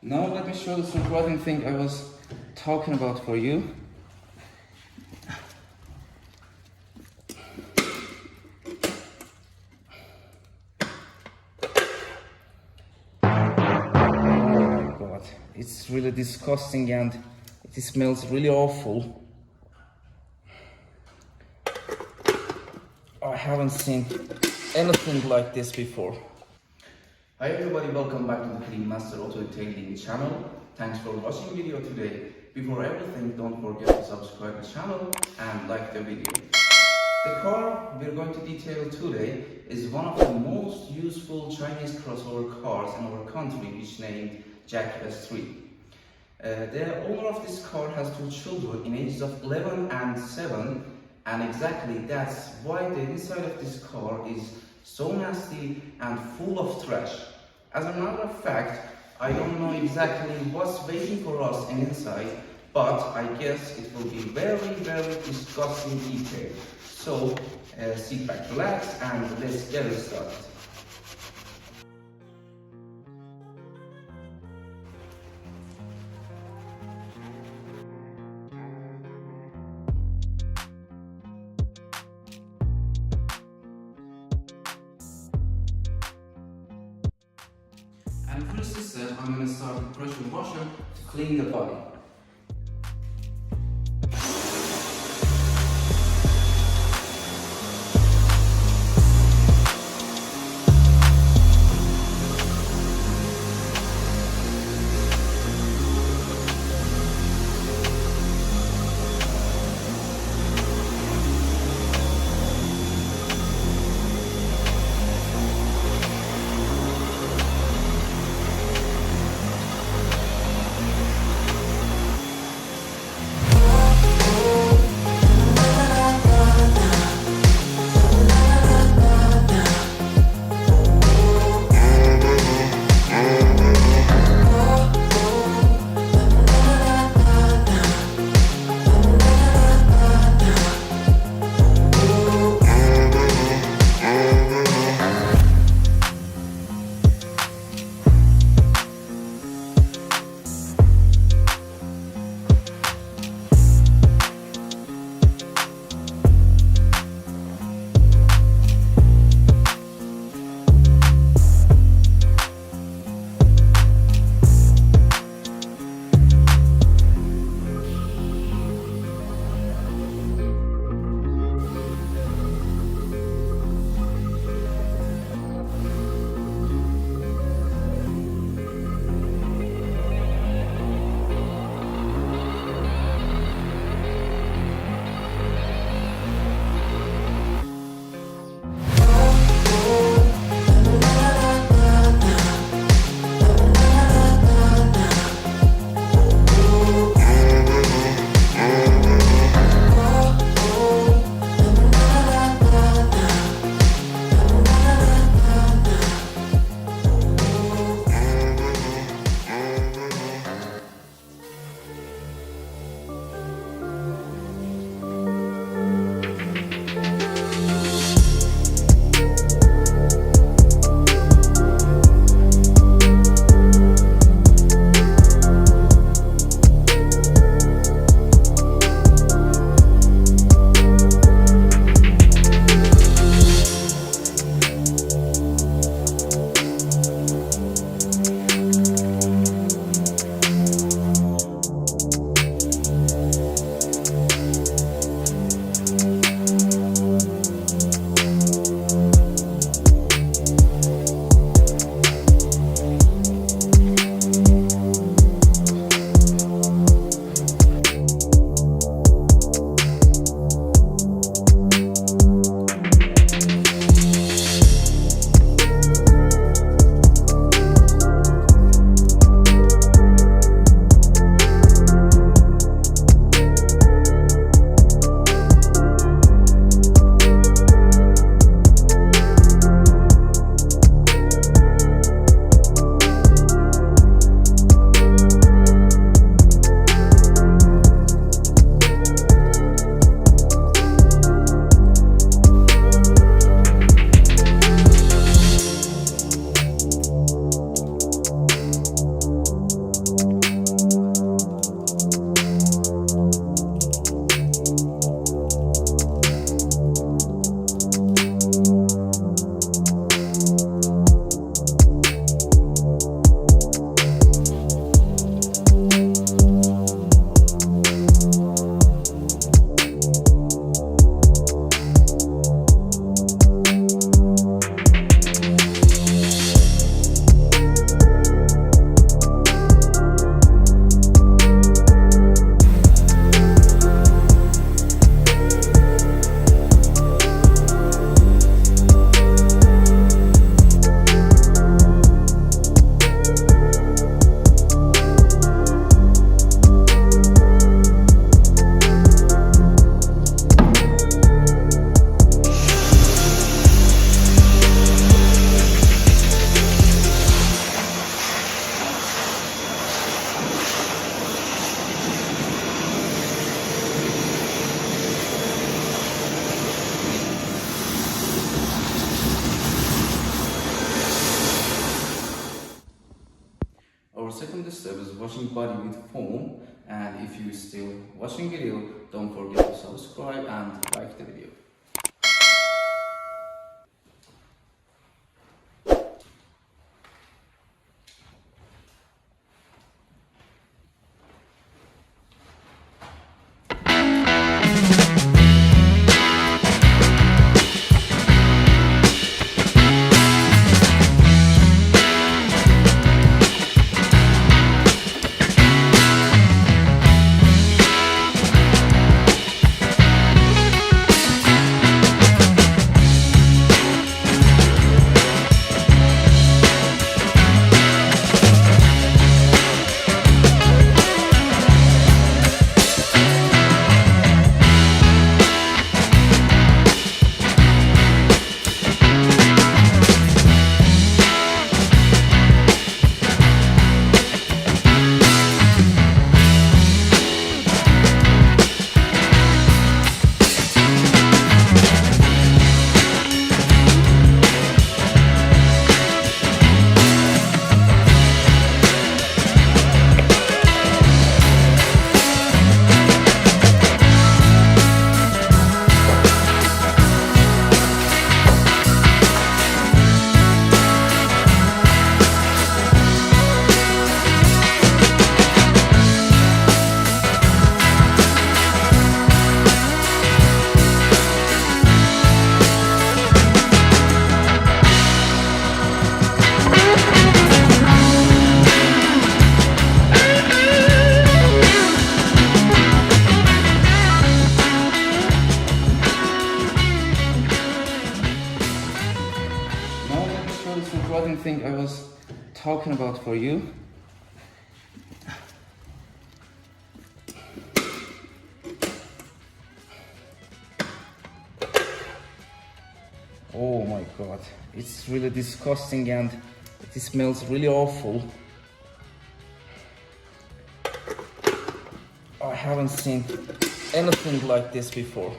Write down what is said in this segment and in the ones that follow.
Now let me show you the surprising thing I was talking about for you. Oh my god, it's really disgusting and it smells really awful. I haven't seen anything like this before. Hi everybody, welcome back to the Clean Master Auto Detailing channel. Thanks for watching video today. Before everything, don't forget to subscribe to the channel and like the video. The car we're going to detail today is one of the most useful Chinese crossover cars in our country, which named JAC S3. The owner of this car has two children in ages of 11 and 7, and exactly that's why the inside of this car is so nasty and full of trash. As a matter of fact, I don't know exactly what's waiting for us inside, but I guess it will be very disgusting detail. So sit back, relax, and let's get it started. And first as said, I'm going to start with pressure washer to clean the body. Our second step is washing body with foam, and if you still watching video, don't forget to subscribe and like the video. Thing I was talking about for you. Oh my god, it's really disgusting and it smells really awful. I haven't seen anything like this before.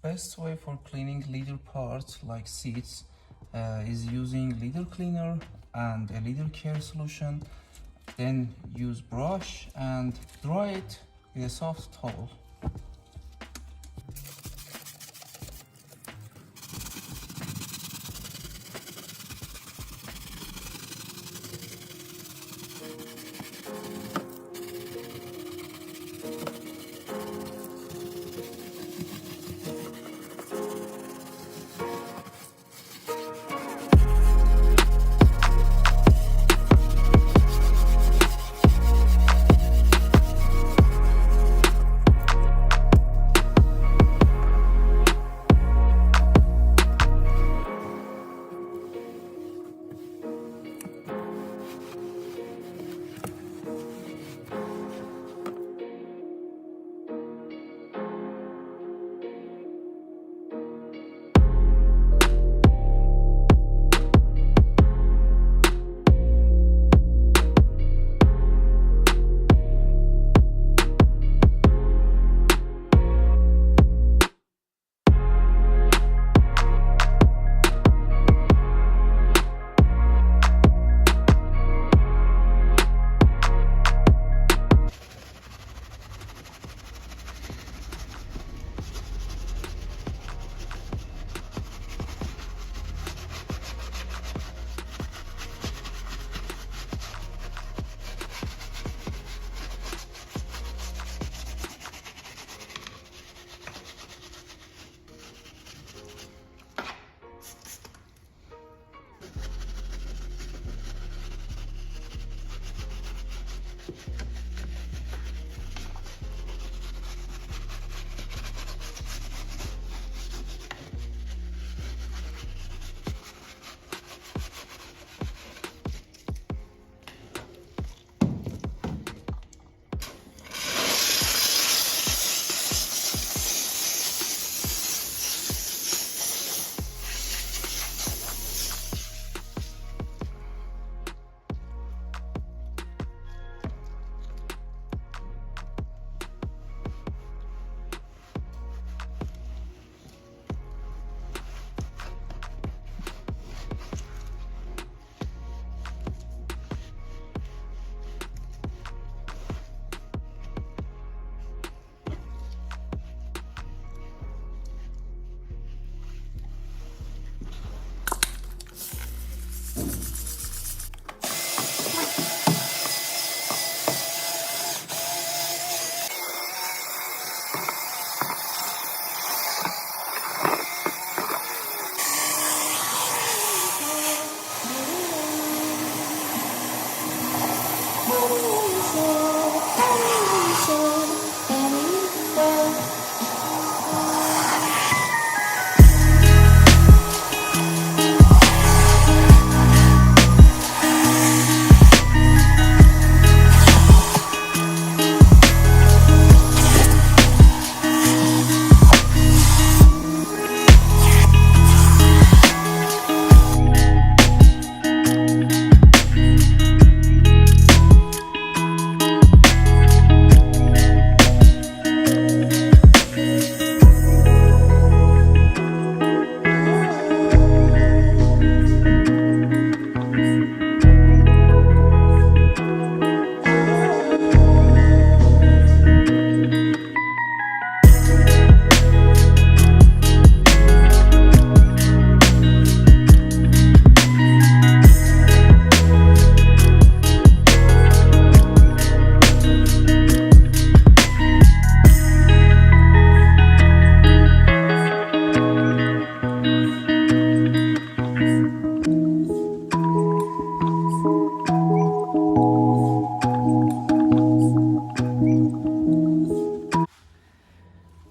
best way for cleaning leather parts like seats is using leather cleaner and a leather care solution. Then use brush and dry it with a soft towel.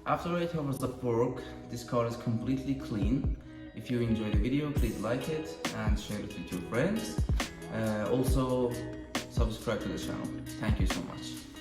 After 8 hours of work, this car is completely clean. If you enjoyed the video, please like it and share it with your friends. Also, subscribe to the channel. Thank you so much.